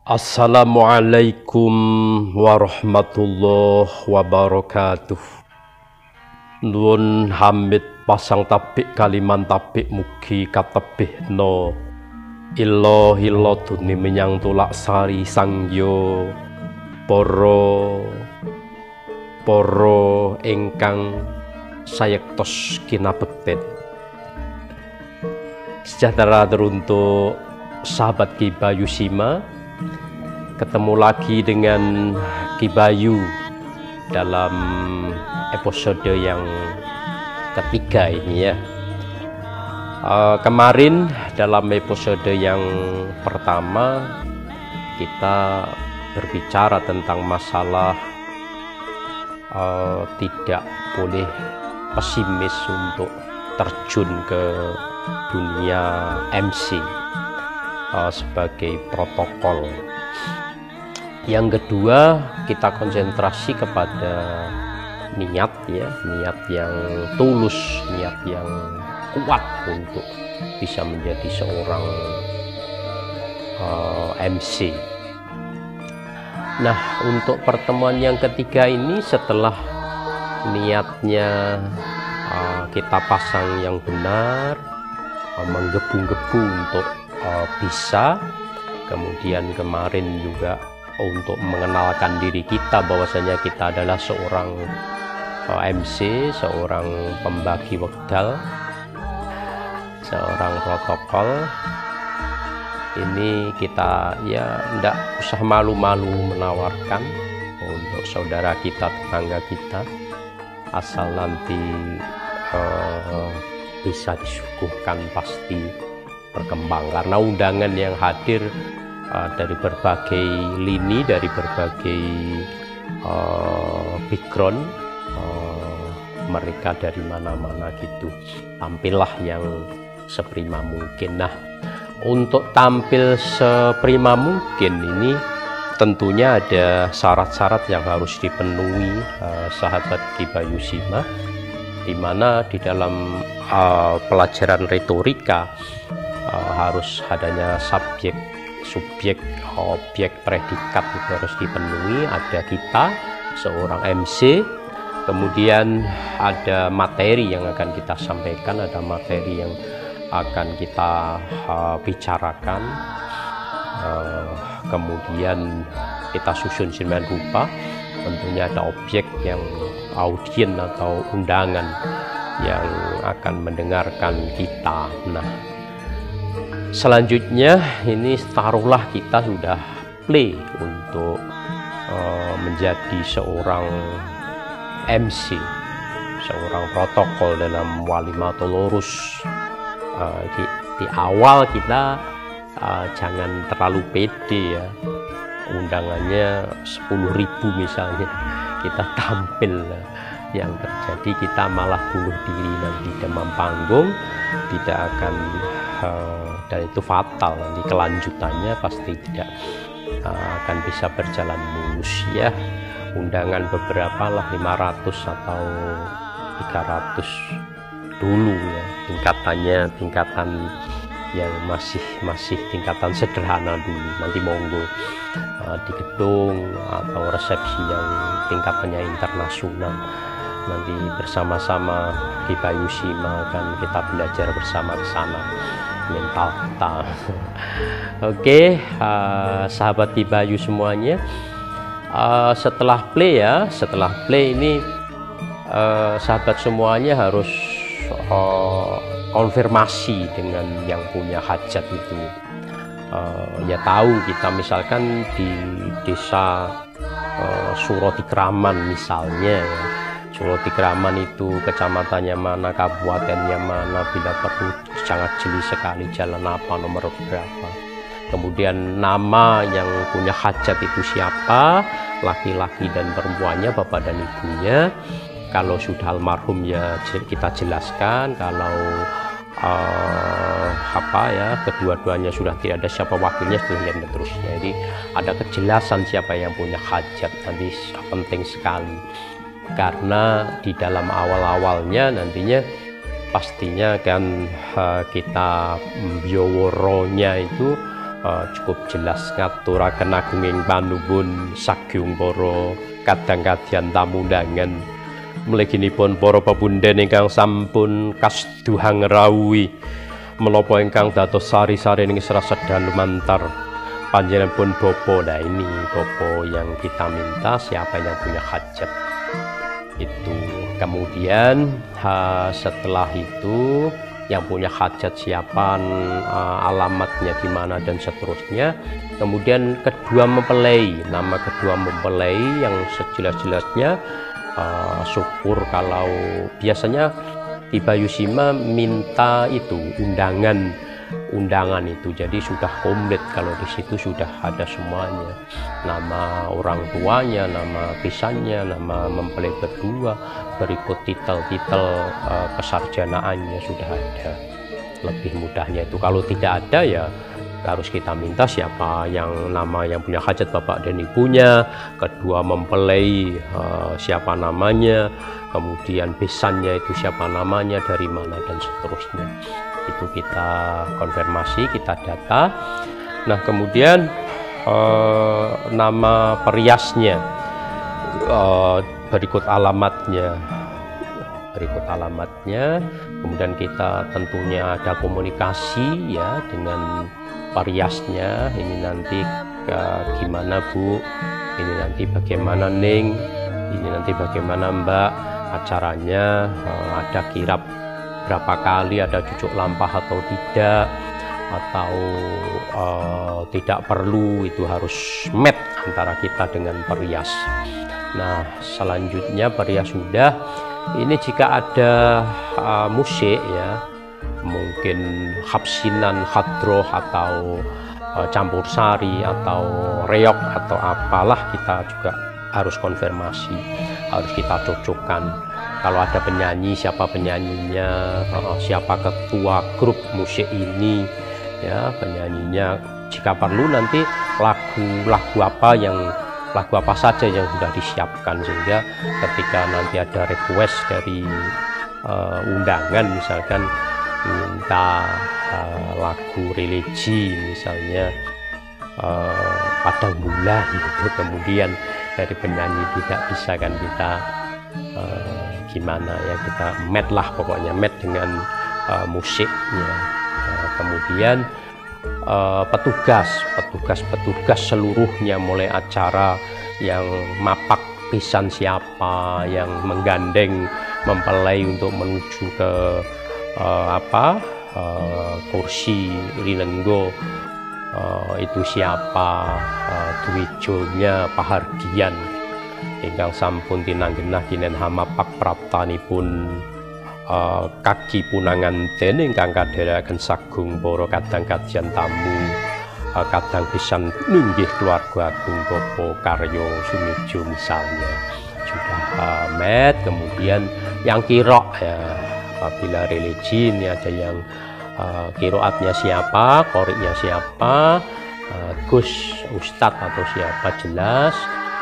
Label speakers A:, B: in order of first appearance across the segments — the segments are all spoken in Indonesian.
A: Assalamualaikum warahmatullahi wabarakatuh. Nuwun hamid pasang tabik kaliman tabik mugi katebih no illa hilladuni menyang tulak sari sangyo poro ingkang sayektos kinabekten. Sejahtera teruntuk sahabat Ki Bayu Sima. Ketemu lagi dengan Ki Bayu dalam episode yang ketiga ini ya. Kemarin dalam episode yang pertama kita berbicara tentang masalah tidak boleh pesimis untuk terjun ke dunia MC sebagai protokol. Yang kedua, kita konsentrasi kepada niat ya, niat yang tulus, niat yang kuat untuk bisa menjadi seorang MC. Nah, untuk pertemuan yang ketiga ini setelah niatnya kita pasang yang benar, menggebu-gebu untuk bisa, kemudian kemarin juga untuk mengenalkan diri kita bahwasanya kita adalah seorang MC, seorang pembagi wekdal, seorang protokol. Ini kita ya tidak usah malu-malu menawarkan untuk saudara kita, tetangga kita, asal nanti bisa disuguhkan pasti berkembang, karena undangan yang hadir dari berbagai lini, dari berbagai background, mereka dari mana-mana gitu, tampillah yang seprima mungkin. Nah, untuk tampil seprima mungkin ini tentunya ada syarat-syarat yang harus dipenuhi sahabat Ki Bayu Sima, di mana di dalam pelajaran retorika harus adanya subjek, objek, predikat itu harus dipenuhi. Ada kita seorang MC, kemudian ada materi yang akan kita sampaikan, ada materi yang akan kita bicarakan, kemudian kita susun sedemikian rupa. Tentunya ada objek yang audien atau undangan yang akan mendengarkan kita. Nah, selanjutnya ini taruhlah kita sudah play untuk menjadi seorang MC, seorang protokol dalam Walimatul Urus. Di awal kita jangan terlalu pede ya, undangannya 10.000 misalnya kita tampil, yang terjadi kita malah bunuh diri nanti demam panggung, tidak akan dan itu fatal, nanti kelanjutannya pasti tidak akan bisa berjalan mulus ya. Undangan beberapa lah 500 atau 300 dulu ya, tingkatan yang masih tingkatan sederhana dulu, nanti monggo di gedung atau resepsi yang tingkatannya internasional, nanti bersama-sama Ki Bayu Sima kan kita belajar bersama ke sana mental kita. Oke, sahabat Ki Bayu semuanya, setelah play ini sahabat semuanya harus konfirmasi dengan yang punya hajat itu. Ya tahu kita misalkan di desa Surodikraman misalnya ya. Surodikraman itu kecamatannya mana, kabupatennya mana, bila perlu sangat jeli sekali jalan apa, nomor berapa, kemudian nama yang punya hajat itu siapa, laki-laki dan perempuannya, bapak dan ibunya. Kalau sudah almarhum ya kita jelaskan, kalau kedua-duanya sudah tidak ada, siapa wakilnya dan terusnya. Jadi ada kejelasan siapa yang punya hajat, nanti penting sekali, karena di dalam awal-awalnya nantinya pastinya kan kita bioworonya itu cukup jelas ngaturaken agunging panuwun sagyung para kadang-kadang tamu undangan mliginipun para pepunden ingkang sampun kasduhang ngrawuhi menapa ingkang dados sari-sari ing Isra Sedan lumantar panjenenganipun Bopo. Nah ini Bopo yang kita minta, siapa yang punya hajat itu. Kemudian setelah itu yang punya hajat siapa, alamatnya di mana dan seterusnya. Kemudian kedua mempelai, nama kedua mempelai yang sejelas-jelasnya, syukur kalau biasanya di Bayusima minta itu undangan itu, jadi sudah komplit kalau di situ sudah ada semuanya, nama orang tuanya, nama pisannya, nama mempelai berdua, berikut titel-titel kesarjanaannya sudah ada. Lebih mudahnya itu. Kalau tidak ada ya harus kita minta siapa yang nama yang punya hajat, bapak dan ibunya, kedua mempelai siapa namanya, kemudian besannya itu siapa namanya, dari mana dan seterusnya. Itu kita konfirmasi, kita data. Nah kemudian nama periasnya, berikut alamatnya, kemudian kita tentunya ada komunikasi ya dengan periasnya, ini nanti gimana Bu, ini nanti bagaimana Ning, ini nanti bagaimana Mbak, acaranya ada kirap berapa kali, ada cucuk lampah atau tidak, atau tidak perlu, itu harus match antara kita dengan perias. Nah selanjutnya perias sudah, ini jika ada musik ya, mungkin hapsinan, hadroh, atau campur sari, atau reok, atau apalah, kita juga harus konfirmasi, harus kita cocokkan. Kalau ada penyanyi, siapa penyanyinya, siapa ketua grup musik ini ya, penyanyinya, jika perlu nanti lagu apa saja yang sudah disiapkan, sehingga ketika nanti ada request dari undangan, misalkan minta lagu religi misalnya, Padang Bulan gitu, kemudian dari penyanyi tidak bisa kan kita gimana ya, kita match lah, pokoknya match dengan musiknya. Kemudian petugas seluruhnya, mulai acara yang mapak pisan siapa, yang menggandeng mempelai untuk menuju ke kursi rinenggo, itu siapa, duwijonya pahargian ingkang sampun tinanggenah kinen hamapak praptanipun kaki punanganten ingkang kadherekaken sagung para kadang-kadang tamu, kadang pisan ninggih keluarga agung Bopo Karyo Sumijo misalnya sudah met. Kemudian yang kirok ya, apabila religi ini ada yang kiroatnya siapa, koriknya siapa, Gus Ustadz atau siapa jelas,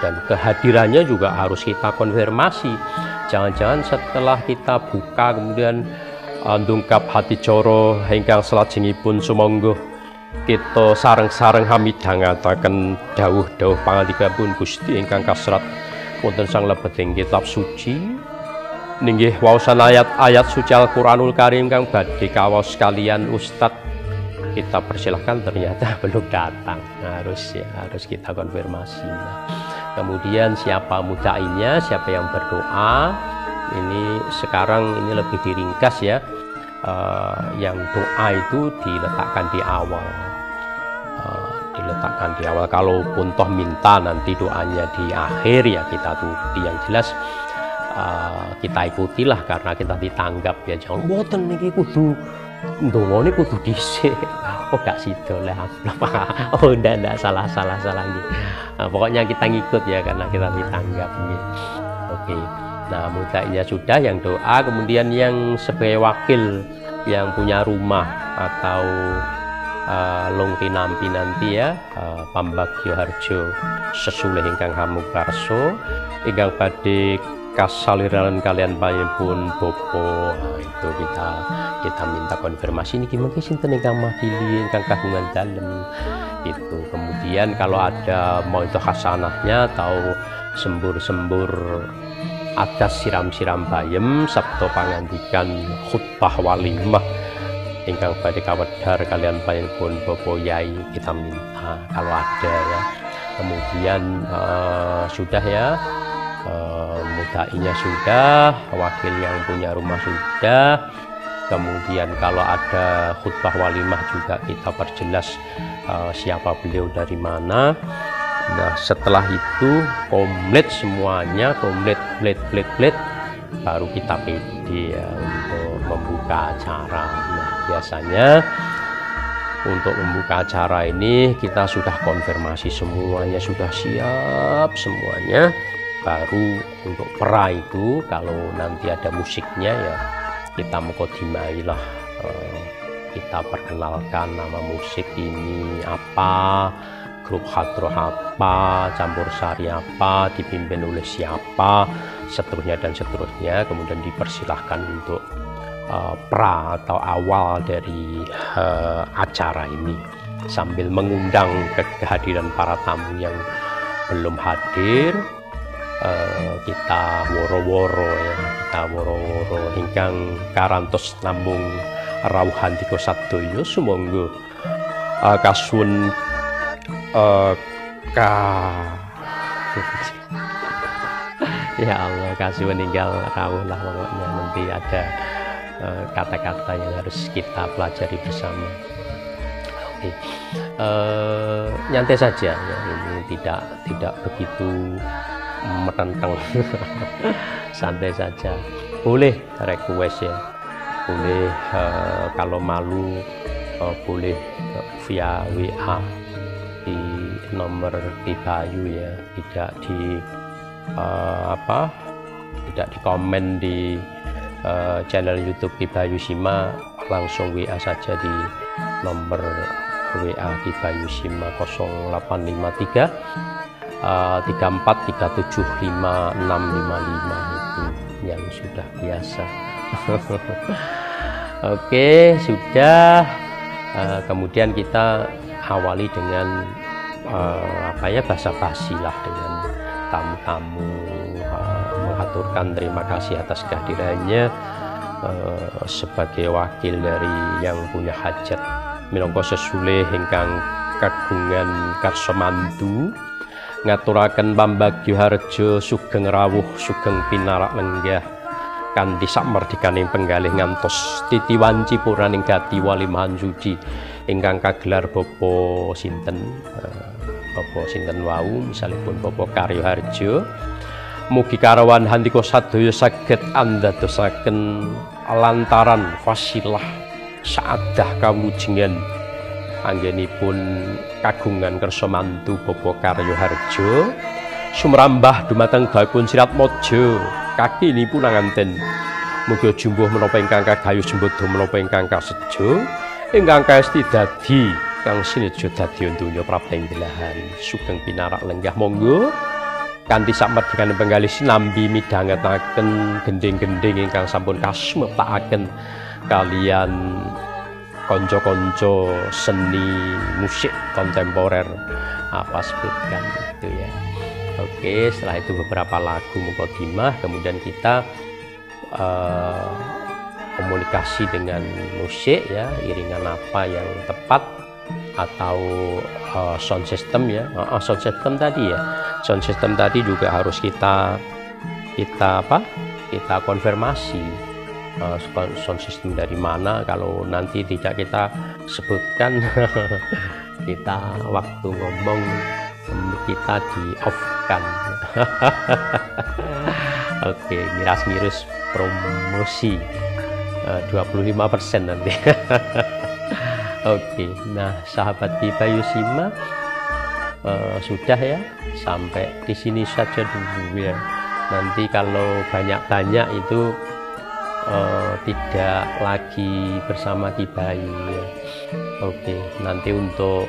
A: dan kehadirannya juga harus kita konfirmasi. Jangan-jangan setelah kita buka kemudian ndungkap hati coro ingkang salajengipun sumangga kita sareng-sareng hamidhangetaken dawuh-dawuh pangandikapun Gusti ingkang kasrat wonten sang lebeting kitab suci, ninggih waosan ayat-ayat suci Al-Qur'anul Karim kang badhe kawas kalian Ustadz. Kita persilahkan, ternyata belum datang. Nah, harus kita konfirmasi. Nah, kemudian siapa mudainya, siapa yang berdoa. Ini sekarang ini lebih diringkas ya. Yang doa itu diletakkan di awal. Kalaupun toh minta nanti doanya di akhir ya kita turuti. Yang jelas kita ikutilah karena kita ditanggap ya. Jangan mboten niki kudu ndongone kudu dhisik. Oh gak sido lah aku. Oh ndak salah gitu. Nah, pokoknya kita ngikut ya karena kita ditanggap gitu. Oke. Nah, mudainya sudah, yang doa, kemudian yang sebagai wakil yang punya rumah atau long tinampi nanti ya, Pambagyo Harjo sesulih ingkang hamukarso ingkang badhe kasaliranen kalian panjenengan Bopo. Nah, itu kita minta konfirmasi ini gimana sinten ingkang mahili ingkang kagungan dalem begitu. Kemudian kalau ada mauidhah hasanahnya atau sembur-sembur adat siram-siram bayem sabda pangandikan khutbah walimah ingkang badhe kawedhar kalian panjenengan Bapak Yai, kita minta kalau ada ya. Kemudian sudah ya, mudainya sudah, wakil yang punya rumah sudah. Kemudian kalau ada khutbah walimah juga kita perjelas siapa beliau dari mana. Nah setelah itu komplit semuanya, komplit baru kita pede ya untuk membuka acara. Nah biasanya untuk membuka acara ini kita sudah konfirmasi semuanya, sudah siap semuanya. Baru untuk pra itu kalau nanti ada musiknya ya kita mukodimai lah, kita perkenalkan nama musik ini apa, grup hadroh apa, campur sari apa, dipimpin oleh siapa, seterusnya dan seterusnya. Kemudian dipersilahkan untuk pra atau awal dari acara ini sambil mengundang kehadiran para tamu yang belum hadir. Kita woro-woro ya, kita woro-woro ingkang karantos namung rawuh handika sadaya sumangga kasuwun ya Allah kasuwun ninggal rawuh lah pokoknya. Nanti ada kata-kata yang harus kita pelajari bersama. Oke. Nyantai saja ya, ini tidak begitu menentang. Santai saja, boleh request ya, boleh kalau malu boleh via WA di nomor Kibayu ya, tidak di tidak di komen di channel YouTube Kibayu Sima, langsung WA saja di nomor WA Kibayu Sima 0853 34375655 itu yang sudah biasa. Oke, sudah. Kemudian kita awali dengan basa-basi lah dengan tamu-tamu, mengaturkan terima kasih atas kehadirannya sebagai wakil dari yang punya hajat minangka sesule ingkang kagungan karsa mantu ngaturaken pambagyo harja sugeng rawuh sugeng pinarak lenggah kanthi sakmerdikaning penggalih ngantos titi wanci puraning gati walimahan suci ingkang kagelar Bapak sinten wau misalipun Bapak Karyo Harjo. Mugi karawan handika sadaya saged andadosaken lantaran fasilah saadah kawujengan anggenipun kagungan kersa mantu Bapak Karyo Harjo sumrambah dumateng bakun sirat mojo kakinipun anganten. Mugi jumbuh menapa ingkang kagayuh jembudha menapa ingkang kasejo ingkang kaesti dadi kang sinejo dadi donya prapting delahan sugeng pinarak lenggah. Monggo kanthi sakmerdikaning penggalih sinambi midhangetaken gending-gending ingkang sampun kasmeptakaken kalian konco-konco seni musik kontemporer apa sebutkan itu ya. Oke, setelah itu beberapa lagu mukadimah, kemudian kita komunikasi dengan musik ya, iringan apa yang tepat atau sound system ya. Sound system tadi ya, sound system tadi juga harus kita konfirmasi sound system dari mana. Kalau nanti tidak kita sebutkan kita waktu ngomong kita di off kan. Oke, miras-mirus promosi 25% nanti. Oke, nah sahabat Kibayu Sima sudah ya, sampai di sini saja dulu ya. Nanti kalau banyak-banyak itu tidak lagi bersama Kibayu ya. Oke, nanti untuk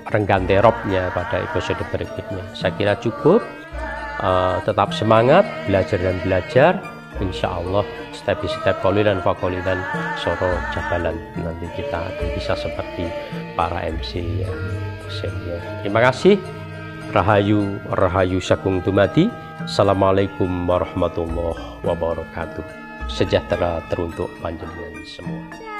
A: renggan teropnya pada episode berikutnya saya kira cukup. Tetap semangat belajar dan belajar, insya Allah step by step, kolidan fakolidan soro jabalan, nanti kita bisa seperti para MC yang senior. Terima kasih. Rahayu Rahayu Sagung Dumadi. Assalamualaikum warahmatullahi wabarakatuh. Sejahtera teruntuk panjenengan semua.